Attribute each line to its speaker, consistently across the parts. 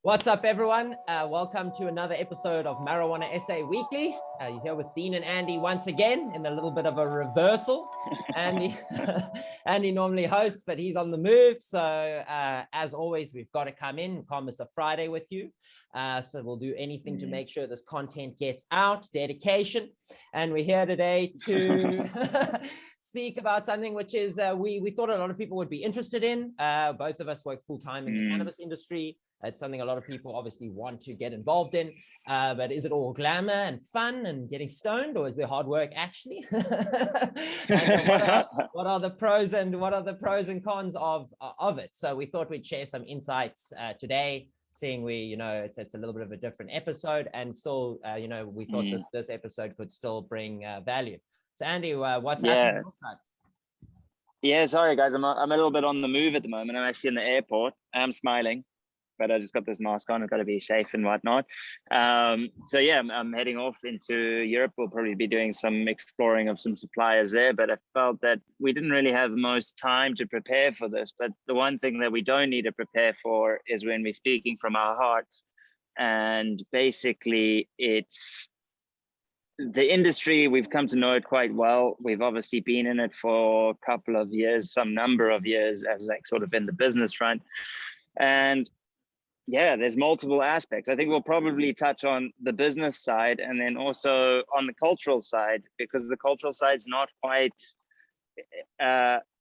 Speaker 1: What's up, everyone? Welcome to another episode of Marijuana SA Weekly. You're here with Dean and Andy once again in a little bit of a reversal. Andy normally hosts, but he's on the move. So as always, we've got to come in and promise a Friday with you. So we'll do anything to make sure this content gets out, dedication. And we're here today to speak about something which is we thought a lot of people would be interested in. Both of us work full-time in the cannabis industry. It's something a lot of people obviously want to get involved in, but is it all glamour and fun and getting stoned, or is there hard work actually? And what are the pros and cons of it? So we thought we'd share some insights today, seeing it's a little bit of a different episode, and still we thought this episode could still bring value. So Andy, what's happening on your side?
Speaker 2: Yeah, sorry guys, I'm a little bit on the move at the moment. I'm actually in the airport. I'm smiling, but I just got this mask on. I've got to be safe and whatnot. So yeah, I'm heading off into Europe. We'll probably be doing some exploring of some suppliers there, but I felt that we didn't really have most time to prepare for this. But the one thing that we don't need to prepare for is when we're speaking from our hearts. And basically it's the industry, we've come to know it quite well. We've obviously been in it for a couple of years, some number of years as like sort of in the business front. And yeah, there's multiple aspects. I think we'll probably touch on the business side and then also on the cultural side, because the cultural side's not quite,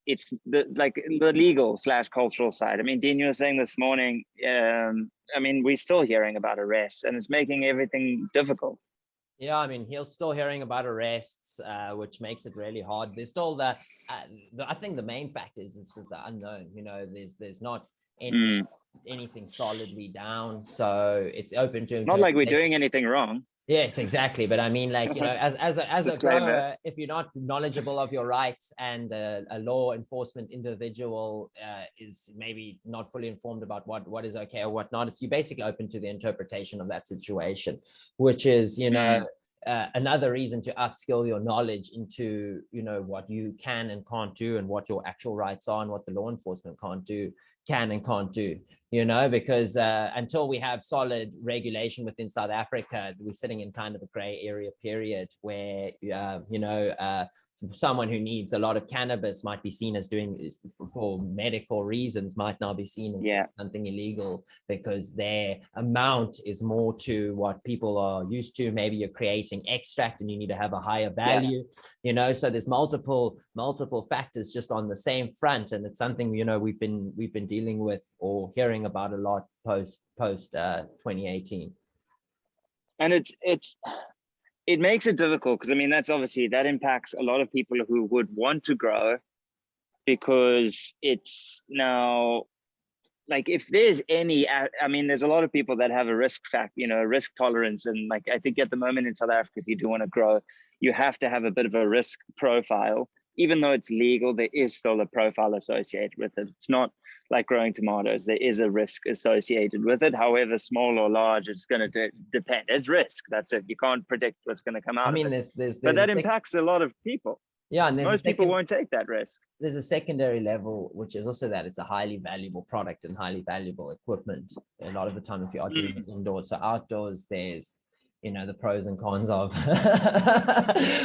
Speaker 2: it's the legal / cultural side. I mean, Dean, you were saying this morning, I mean, we're still hearing about arrests and it's making everything difficult.
Speaker 1: Yeah, I mean, he's still hearing about arrests, which makes it really hard. There's still I think the main factor is the unknown. There's not anything solidly down, so it's open to
Speaker 2: not like we're doing anything wrong.
Speaker 1: Yes, exactly. But I mean, like, as a grower, if you're not knowledgeable of your rights and a law enforcement individual is maybe not fully informed about what is okay or what not, you're basically open to the interpretation of that situation, which is, another reason to upskill your knowledge into, what you can and can't do and what your actual rights are and what the law enforcement can and can't do, because until we have solid regulation within South Africa, we're sitting in kind of a gray area period where, someone who needs a lot of cannabis might be seen as doing for medical reasons, might now be seen as something illegal because their amount is more to what people are used to. Maybe you're creating extract and you need to have a higher value, so there's multiple factors just on the same front. And it's something, we've been dealing with or hearing about a lot post 2018.
Speaker 2: And it makes it difficult because, I mean, that impacts a lot of people who would want to grow, because it's now like, if there's any, I mean, there's a lot of people that have a risk risk tolerance. And like, I think at the moment in South Africa, if you do want to grow, you have to have a bit of a risk profile. Even though it's legal, there is still a profile associated with it. It's not like growing tomatoes. There is a risk associated with it. However small or large, it's going to depend. There's risk. That's it. You can't predict what's going to come out. I mean, but that impacts a lot of people.
Speaker 1: Yeah, and
Speaker 2: most people won't take that risk.
Speaker 1: There's a secondary level, which is also that it's a highly valuable product and highly valuable equipment. A lot of the time, if you are doing it indoors, so outdoors, there's the pros and cons of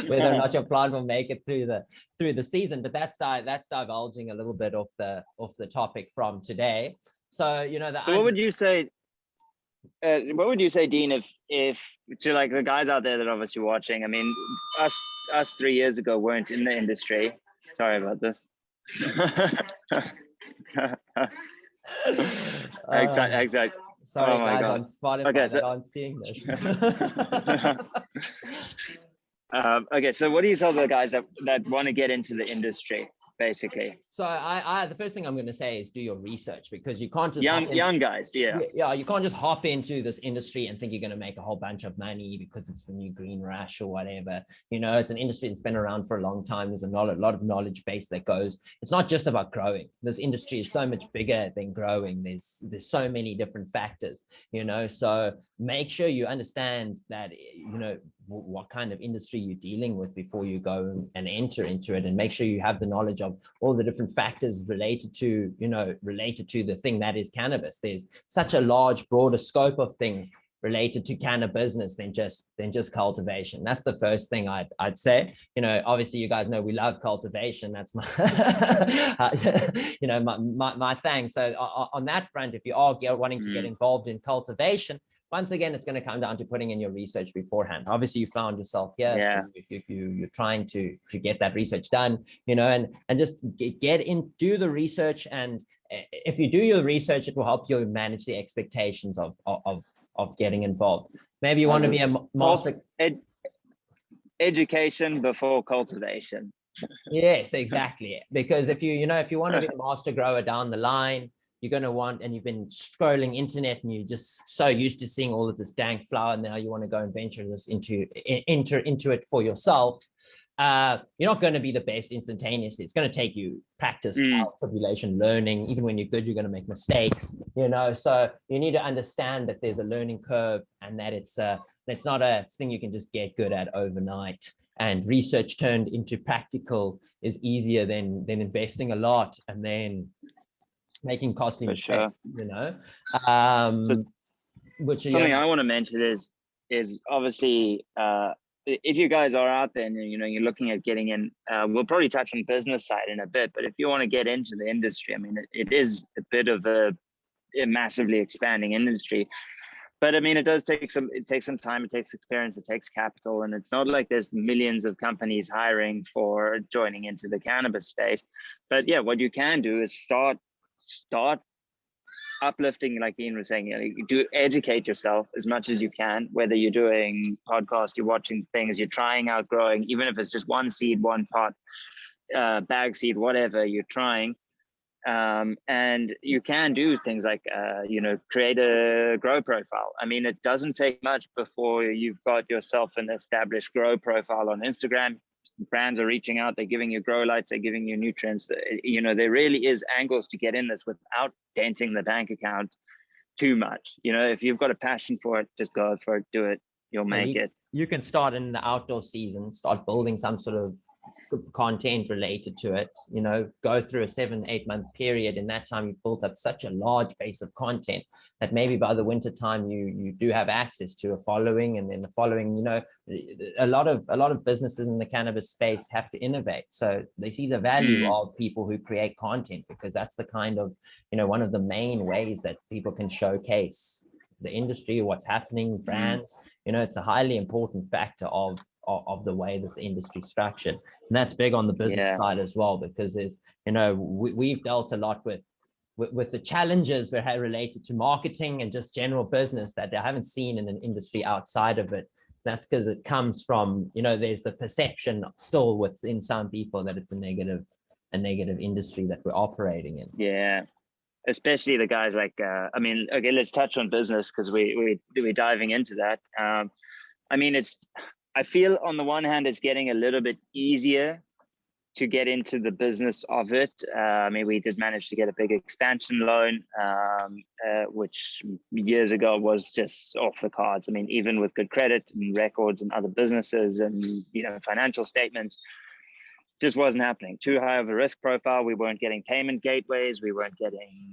Speaker 1: whether or not your plant will make it through the season. But that's divulging a little bit off the topic from today. So
Speaker 2: so what would you say? What would you say, Dean, if to like the guys out there that are obviously watching? I mean, us 3 years ago weren't in the industry. Sorry about this. Exactly.
Speaker 1: Sorry, guys, on Spotify that aren't seeing this.
Speaker 2: Okay, so what do you tell the guys that want to get into the industry, basically?
Speaker 1: So I the first thing I'm going to say is do your research, because you can't just
Speaker 2: young guys, you
Speaker 1: can't just hop into this industry and think you're going to make a whole bunch of money because it's the new green rush or whatever. It's an industry that's been around for a long time. There's a lot of knowledge base that goes. It's not just about growing. This industry is so much bigger than growing. There's so many different factors. So make sure you understand that what kind of industry you're dealing with before you go and enter into it, and make sure you have the knowledge of all the different factors related to, related to the thing that is cannabis. There's such a large, broader scope of things related to cannabis than just cultivation. That's the first thing I'd say. Obviously you guys know we love cultivation. That's my my thing. So on that front, if you are wanting to get involved in cultivation, once again, it's going to come down to putting in your research beforehand. Obviously, you found yourself here, so you're trying to get that research done, and just get in, do the research, and if you do your research, it will help you manage the expectations of getting involved. Maybe you want to be a master.
Speaker 2: Education before cultivation.
Speaker 1: Yes, exactly. Because if you want to be a master grower down the line, you're going to want, and you've been scrolling internet and you're just so used to seeing all of this dank flower, and now you want to go and venture this enter into it for yourself. You're not going to be the best instantaneously. It's going to take you practice, trial, tribulation, learning. Even when you're good, you're going to make mistakes, so you need to understand that there's a learning curve, and that it's not a thing you can just get good at overnight. And research turned into practical is easier than investing a lot and then making costly mistakes,
Speaker 2: So
Speaker 1: which
Speaker 2: something I want to mention is obviously if you guys are out there and you're looking at getting in, we'll probably touch on business side in a bit, but if you want to get into the industry, I mean, it is a bit of a massively expanding industry. But I mean, it takes some time, it takes experience, it takes capital, and it's not like there's millions of companies hiring for joining into the cannabis space. But yeah, what you can do is start uplifting, like Ian was saying, do educate yourself as much as you can, whether you're doing podcasts, you're watching things, you're trying out growing, even if it's just one seed, one pot, bag seed, whatever you're trying. And you can do things like, create a grow profile. I mean, it doesn't take much before you've got yourself an established grow profile on Instagram. Brands are reaching out, they're giving you grow lights, they're giving you nutrients. There really is angles to get in this without denting the bank account too much. If you've got a passion for it, just go for it, do it, you'll make it.
Speaker 1: You can start in the outdoor season, start building some sort of content related to it, go through a 7-8 month period. In that time, you've built up such a large base of content that maybe by the winter time you do have access to a following, and then the following, a lot of businesses in the cannabis space have to innovate, so they see the value of people who create content, because that's the kind of one of the main ways that people can showcase the industry, what's happening, brands. It's a highly important factor of the way that the industry is structured, and that's big on the business side as well, because there's we've dealt a lot with the challenges related to marketing and just general business that I haven't seen in an industry outside of it. That's because it comes from there's the perception still within some people that it's a negative industry that we're operating in.
Speaker 2: Especially the guys like let's touch on business, because we're diving into that. I mean, I feel on the one hand, it's getting a little bit easier to get into the business of it. We did manage to get a big expansion loan, which years ago was just off the cards. I mean, even with good credit and records and other businesses and, financial statements, just wasn't happening. Too high of a risk profile. We weren't getting payment gateways. We weren't getting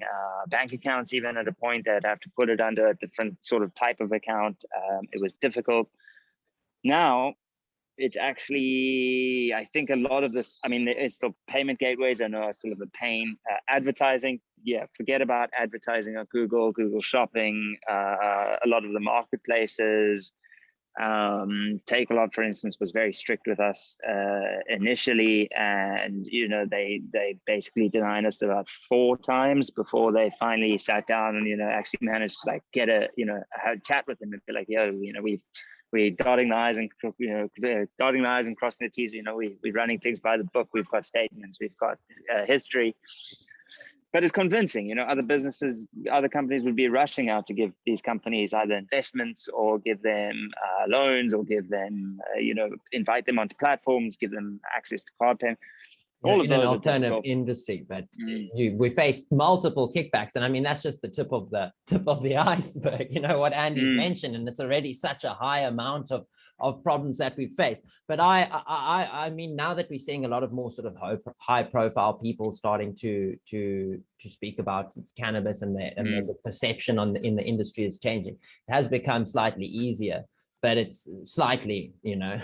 Speaker 2: bank accounts, even at a point that I'd have to put it under a different sort of type of account. It was difficult. Now, it's actually, I think a lot of this, it's still payment gateways. I know I still have a pain. Advertising, forget about advertising on Google Shopping, a lot of the marketplaces. Takealot, for instance, was very strict with us initially, and they basically denied us about 4 times before they finally sat down and actually managed to get a chat with them and be like, we're dotting the I's and crossing the T's. We're running things by the book. We've got statements. We've got history. But it's convincing. Other companies would be rushing out to give these companies either investments or give them loans, or give them, invite them onto platforms, give them access to card payment. All of
Speaker 1: in an
Speaker 2: those are
Speaker 1: alternative
Speaker 2: difficult.
Speaker 1: industry, but we faced multiple kickbacks, and I mean that's just the tip of the iceberg. You know what Andy's mentioned, and it's already such a high amount of problems that we face. But I mean, now that we're seeing a lot of more sort of high profile people starting to speak about cannabis, and the perception in the industry is changing, it has become slightly easier. But it's slightly, you know,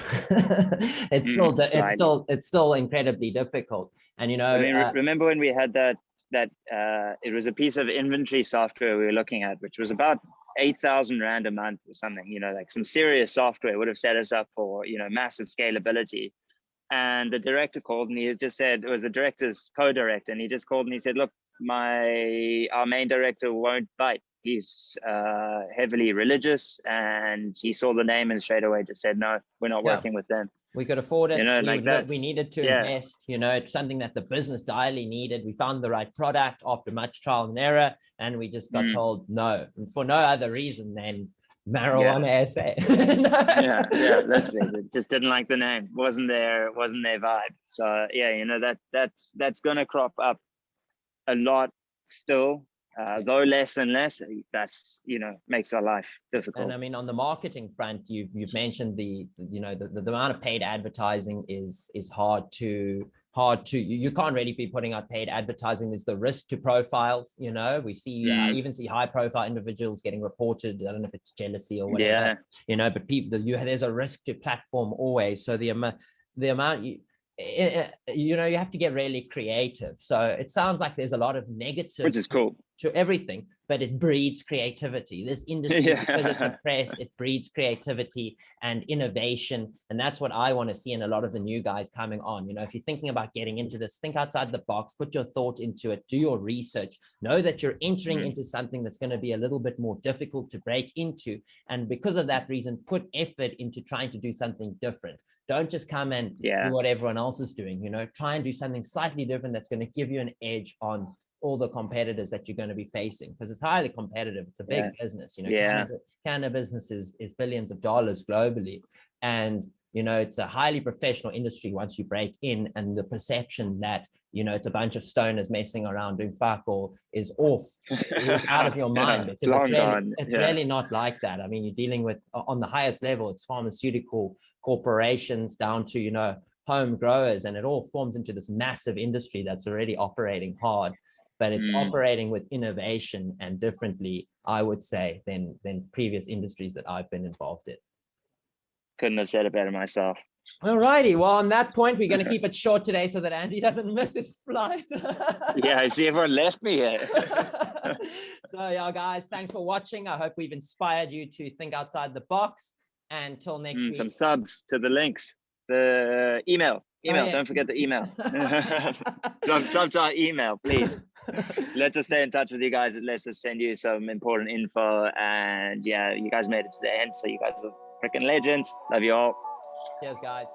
Speaker 1: it's still incredibly difficult. And you know,
Speaker 2: I mean, remember when we had that it was a piece of inventory software we were looking at, which was about 8,000 Rand a month or something, you know, like some serious software would have set us up for, you know, massive scalability. And the director called, and he just said, it was the director's co-director, and he just called and he said, look, our main director won't bite. He's heavily religious, and he saw the name and straight away just said, no, we're not working with them.
Speaker 1: We could afford it.
Speaker 2: You know,
Speaker 1: we needed to invest. You know, it's something that the business direly needed. We found the right product after much trial and error, and we just got told no, and for no other reason than marijuana SA.
Speaker 2: Literally, just didn't like the name. Wasn't their vibe. So yeah, you know, that's gonna crop up a lot still. Though less and less, that's, you know, makes our life difficult.
Speaker 1: And I mean, on the marketing front, you've mentioned the amount of paid advertising is hard to you can't really be putting out paid advertising. There's the risk to profiles. You know, we see even see high profile individuals getting reported. I don't know if it's jealousy or whatever. You know, but there's a risk to platform always. So the amount you know, you have to get really creative. So it sounds like there's a lot of negative,
Speaker 2: which is cool,
Speaker 1: to everything, but it breeds creativity. This industry, because it's oppressed, it breeds creativity and innovation. And that's what I want to see in a lot of the new guys coming on. You know, if you're thinking about getting into this, think outside the box, put your thought into it, do your research, know that you're entering into something that's going to be a little bit more difficult to break into. And because of that reason, put effort into trying to do something different. Don't just come and do what everyone else is doing. You know, try and do something slightly different that's going to give you an edge on all the competitors that you're going to be facing, because it's highly competitive. It's a big business. You know, cannabis business is billions of dollars globally, and you know, it's a highly professional industry once you break in. And the perception that, you know, it's a bunch of stoners messing around doing fuck all is off. It's out of your mind.
Speaker 2: It's long gone.
Speaker 1: It's really not like that. I mean, you're dealing with, on the highest level, it's pharmaceutical corporations down to, you know, home growers, and it all forms into this massive industry that's already operating hard, but it's operating with innovation and differently, I would say, than previous industries that I've been involved in.
Speaker 2: Couldn't have said it better myself.
Speaker 1: All righty. Well, on that point, we're going to keep it short today so that Andy doesn't miss his flight.
Speaker 2: Yeah, I see everyone left me here.
Speaker 1: So yeah, guys, thanks for watching. I hope we've inspired you to think outside the box. Until next week.
Speaker 2: Some subs to the links. The email. Don't forget the email. Sub to our email, please. Let's just stay in touch with you guys. Let's just send you some important info. And yeah, you guys made it to the end, so you guys are freaking legends. Love you all.
Speaker 1: Cheers, guys.